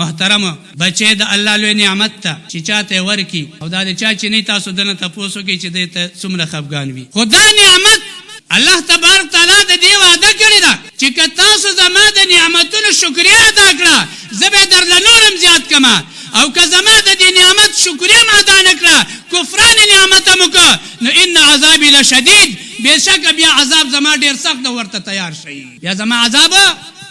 محترم بچې د الله لوی نعمت ته چې چاته ورکی او دا د چا چې نه تاسو دنه تاسو کې چې د څومره خفګان وي خدا نعمت الله تبارک تعالی د دې وعده کړی دا چې که تاسو زما د نعمتونو شکریا ادا کړه زه به درله نورم زیات کما او که زما د دې نعمت شکریا ادا نه کړه کفران نعمت مو که نو ان عذابی لشدید بشک بیا عذاب زما ډیر سخت ورته تیار شي یا زما عذاب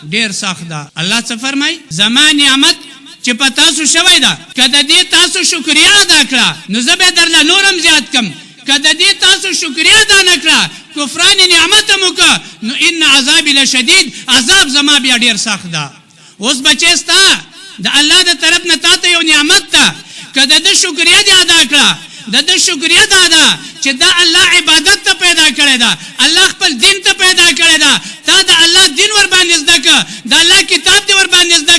ډیر سخت ده الله څه فرمای زما نعمت چې په تاسو شوی ده کله دې تاسو شکریا ادا کړه نو زه به درله نورم زیات کم کله دې تاسو شکریا ادا نه کړه کفران نعمت مو که نو ان عذابی لشدید عذاب زما بیا ډیر سخت ده اوس بچستا د الله د طرف نه تاسو یو نعمت ده کله دې شکریا دې ادا کړه د شکریا ده چې دا الله عبادت ته پیدا کړی دا الله خپل دین ته پیدا کړی دا تا د الله دین ور باندې زده د الله کتاب دې ور باندې زده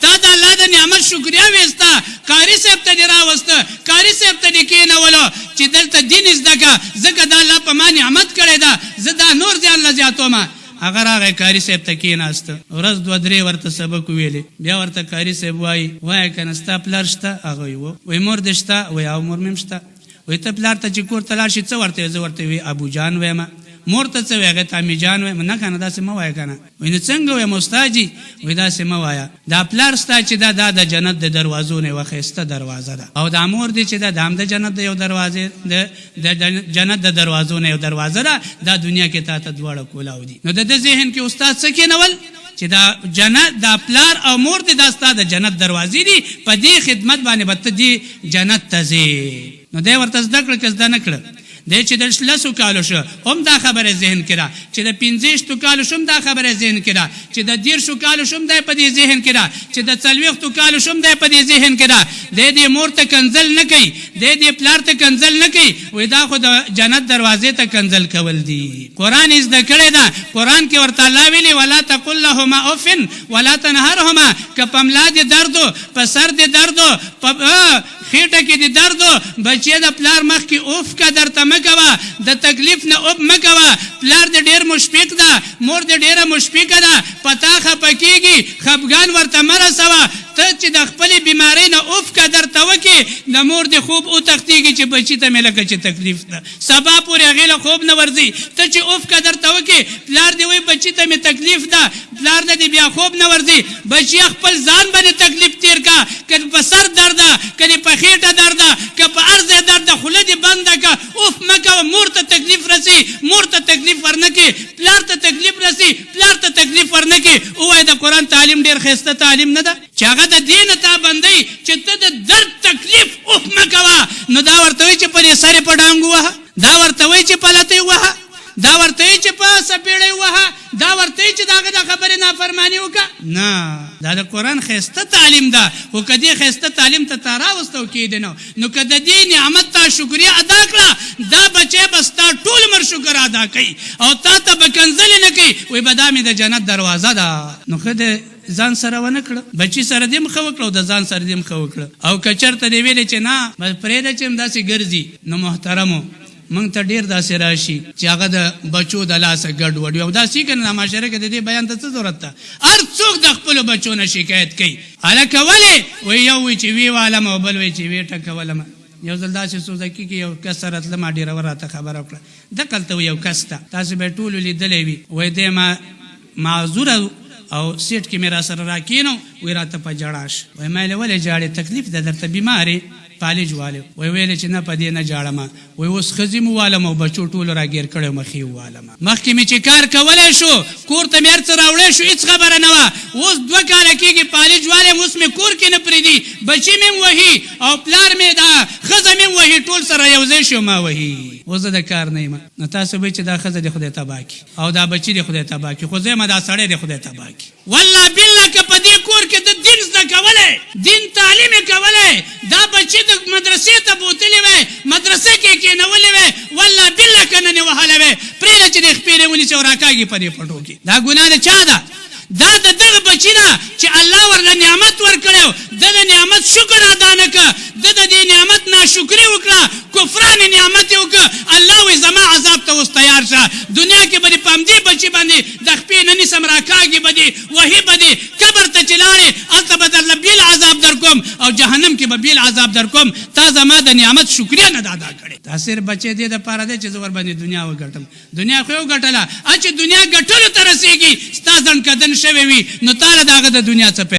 تا د الله د نعمت شکریا وستا قاری صاحب ته راوسته قاری صاحب ته کېنولو چې دلته دین زده ځکه د الله په ما نعمت کړی دا زه دا نور ځان لزیاتوم اگر هغه قاری صاحب ته کېناست ورځ دوه درې ورته سبق ویلې بیا ورته قاری صاحب وای کنه ستا پلار شته هغه وای مور دې شته وای او مور مې شته وای ته پلار ته چې کور ته لاړ شي څه ورته زه ورته وی ابو جان وایم مور ته څه وایي ته امی جان وایم نه کنه داسې مه وایه کنه وای نو څنګه وایم استادجي وای داسې مه وایه دا پلار ستا چې دا د جنت د دروازو نه یوه ښایسته دروازه ده او دا مور دی چې دا هم د جنت د یو دروازې د جنت د دروازو نه یو دروازه ده دا دنیا کې تا ته دواړه کولاو دي نو د ده ذهن کې استاد څه کېنول چې دا جنت دا پلار او مور دی دا ستا د جنت دروازې دي په دې خدمت باندې به ته دې جنت ته ځې نو دی ورته زده کړه که زده نه کړه دی چې د 10 کالو شو هم دا خبره ذهن کې ده چې د 15 کالو شو هم دا خبره ذهن کې ده چې د 10 کالو شو هم دی په دې ذهن کې ده چې د 40 کالو شو هم دی په دې ذهن کې ده دی دې مور ته کنځل نه کوي دی دې پلار ته کنځل نه کوي وایي دا خو د جنت دروازې ته کنځل کول دي قرآن یې زده کړی ده قرآن کې ورته الله ویلي ولا تقل لهما اف ولا تنهرهما که په ملا دې درد په سر دې درد په خېټه کې دې درد بچی د پلار مخ کې اوف کا درته مکوا د تکلیف نه اوب مکوا پلار دې ډېر مشفق ده مور دې ډېره مشفقه ده پتا خپکیږي خفګان ورته مرسوه ته چې د خپلې بیمارۍ نه اوف کا درته وکړي د مور دې خوب وتښتېږي چې بچي ته مې لکه چې تکلیف ده سبا پورې هغې له خوب نه ورځي ته چې اوف کا درته وکړي پلار دې وایي بچي ته مې تکلیف ده پلار نه دې بیا خوب نه ورځي بچي خپل ځان باندې تکلیف تېر کا که په سر درد ده که دې په خېټه درد ده که په هر ځای درد ده خوله دې بنده که اوف مه کوه مور ته تکلیف رسي مور ته تکلیف ورنه کړي پلار ته تکلیف رسي پلار ته تکلیف ورنه کړي ووایه د قرآن تعلیم ډېر ښایسته تعلیم نه ده چې هغه د دې نه تا بندوي چې ته د درد تکلیف اوف مه کوه نو دا ورته وایي چې په دې سر یې په ډانګ ووهه دا ورته وایي چې په لته یې ووهه دا ورته وایي چې په سپېړه یې ووهه دا ورته وایي چې د هغه د خبرې نافرماني وکړه نه دا د قرآن ښایسته تعلیم ده خو که دې ښایسته تعلیم ته تا راوسته او کېدې نو که د دې نعمت تا شکریه ادا کړه دا بچی به ستا ټول عمر شکر ادا کوي او تا ته به کنځلې نه کوي وایي به دا مې د جنت دروازه ده نو ښه دی ځان سره ونه کړه بچی سره دې مخه وکړه او د ځان سره دې مخه وکړه او که چېرته دې ویلې چې نه بس پرېږده چې همداسې ګرځي نو محترمو موږ ته ډېر داسې راشي چې هغه د بچو د لاسه ګډوډ وي او داسې که نه معاشره کې د دې بیان ته څه ضرورت ده هر څوک د خپلو بچو نه شکایت کوي هلکه ولې وایي یو وایي چې وی والم او بل وایي چې وی ټکولم یو ځل داسې سوزکي کې یو کس سره تلم ډېره ور راته خبره وکړه دقلته یو کس ته تاسو به یې ټولو لیدلی وي وایي دی معذوره او سیټ کې مې را سره راکېنو وایي راته په جړا شو وایي ما یې ولې جاړې تکلیف ده درته بیمارې پالج والے وای ویلې چې نه پدې نه جاړم وای اوس خزي مو والم او بچو ټول راګیر کړو مخې والم مخکې می چې کار کولای شو کور ته مېر څه راوړې شو هیڅ خبره نه و اوس 2 کال کېږي پالج والے اوس می کور کې نه پریدي بچي مې وਹੀ او پلار مې دا خزه مې وਹੀ ټول سره یو ځای شو ما وਹੀ اوس د کار نه یم نو تاسو به چې دا خزه د خدای تبا کی او دا بچي د خدای تبا کی خو زه ما دا سړی د خدای تبا کی والله بالله که په دې کور کې د دین زده کولای دین تعلیم کولای دا بچي د مدرسې ته بوتلی وای مدرسې کې کېنولی وای والله بالله که نه وهلی وای پرېږده چې د خپې ونیسي او راکاږي په دې پټو کې دا ګناه د چا ده دا د دغه بچي نه چې الله ورله نعمت ورکړی د د نعمت شکر ادا نه که د دې نعمت ناشکري وکړه کفران نعمت یې وکړه الله وایي زما عذاب ته اوس تیار شه دنیا کې به دې په همدې بچي باندې د خپې نه نیسم راکاږي به دې وهي به دې قبر ته چې لاړې هلته به درله بېل او جهنم کې به بیل عذاب در کوم، تا زما د نعمت شکریه نه ادا کړې. دا صرف بچی دې دپاره دی چې زه ورباندې دنیا وګټم. دنیا خو یې وګټله، چې دنیا ګټلو ته رسېږي ستا ځنډ کدن شوی وي نو تا له د هغه د دنیا څه